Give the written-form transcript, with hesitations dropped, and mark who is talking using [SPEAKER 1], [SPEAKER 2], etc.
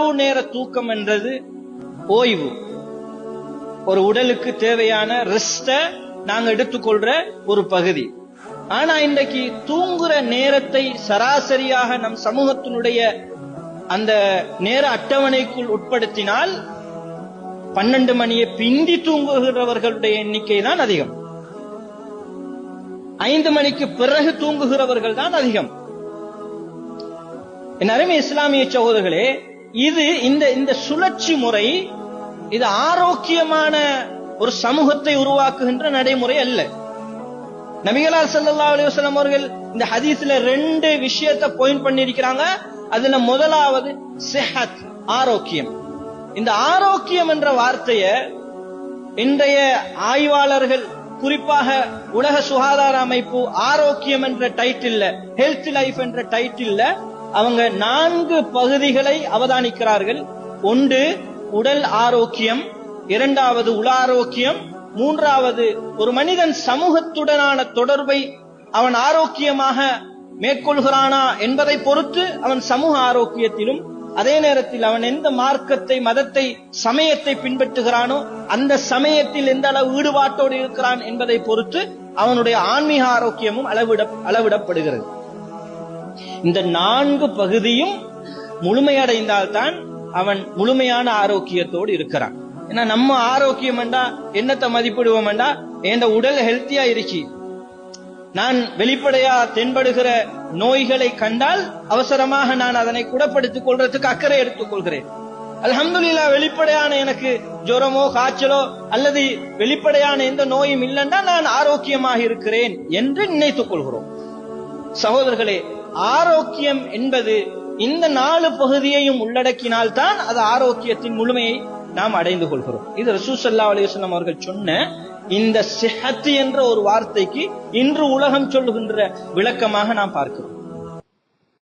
[SPEAKER 1] இரவு நேர தூக்கம் என்றது ஓய்வு, ஒரு உடலுக்கு தேவையான ரெஸ்ட நாங்க எடுத்துக்கொள்ற ஒரு பகுதி. ஆனா இன்றைக்கு தூங்குற நேரத்தை சராசரியாக நம் சமூகத்தினுடைய அந்த நேர அட்டவணைக்குள் உட்படுத்தினால் 12 மணியை பிந்தி தூங்குகிறவர்களுடைய எண்ணிக்கை தான் அதிகம். 5 மணிக்கு பிறகு தூங்குகிறவர்கள் தான் அதிகம். என் அருமை இஸ்லாமிய சகோதரர்களே, இது இந்த சுழற்சி முறை இது ஆரோக்கியமான ஒரு சமூகத்தை உருவாக்குகின்ற நடைமுறை அல்ல. நபிகளார் ஸல்லல்லாஹு அலைஹி வஸல்லம் அவர்கள் இந்த ஹதீஸ்ல 2 விஷயத்தை பாயிண்ட் பண்ணியிருக்கிறாங்க. அதுல முதலாவது சிஹத், ஆரோக்கியம். இந்த ஆரோக்கியம் என்ற வார்த்தைய இன்றைய ஆய்வாளர்கள், குறிப்பாக உலக சுகாதார அமைப்பு ஆரோக்கியம் என்ற டைட்டில்ல, ஹெல்த் லைஃப் என்ற டைட்டில்ல அவங்க 4 பகுதிகளை அவதானிக்கிறார்கள். ஒன்று உடல் ஆரோக்கியம், இரண்டாவது உள ஆரோக்கியம், மூன்றாவது ஒரு மனிதன் சமூகத்துடனான தொடர்பை அவன் ஆரோக்கியமாக மேற்கொள்கிறானா என்பதை பொறுத்து அவன் சமூக ஆரோக்கியத்திலும், அதே நேரத்தில் அவன் எந்த மார்க்கத்தை, மதத்தை, சமயத்தை பின்பற்றுகிறானோ அந்த சமயத்தில் எந்த அளவு ஈடுபாட்டோடு இருக்கிறான் என்பதை பொறுத்து அவனுடைய ஆன்மீக ஆரோக்கியமும் அளவிடப்படுகிறது. இந்த 4 பகுதியும் முழுமையடைந்தால்தான் அவன் முழுமையான ஆரோக்கியத்தோடு இருக்கிறான். ஏன்னா நம்ம ஆரோக்கியம் என்றா என்னத்தை மதிப்பிடுவோம் என்றா, என் உடல் ஹெல்த்தியா இருக்கு, நான் வெளிப்படையா தென்படுகிற நோய்களை கண்டால் அவசரமாக நான் அதனை குணப்படுத்திக் கொள்றதுக்கு அக்கறை எடுத்துக் கொள்கிறேன். அல்ஹம்துலில்லாஹ், வெளிப்படையான எனக்கு ஜுரமோ காய்ச்சலோ அல்லது வெளிப்படையான எந்த நோயும் இல்லைன்னா நான் ஆரோக்கியமாக இருக்கிறேன் என்று நினைத்துக் கொள்கிறோம். சகோதரர்களே, ஆரோக்கியம் என்பது இந்த 4 பகுதியையும் உள்ளடக்கினால்தான் அது ஆரோக்கியத்தின் முழுமையை நாம் அடைந்து கொள்கிறோம். இது ரசூல் ஸல்லல்லாஹு அலைஹி வஸல்லம் அவர்கள் சொன்ன இந்த சிஹத் என்ற ஒரு வார்த்தைக்கு இன்று உலகம் சொல்லுகின்ற விளக்கமாக நாம் பார்க்கிறோம்.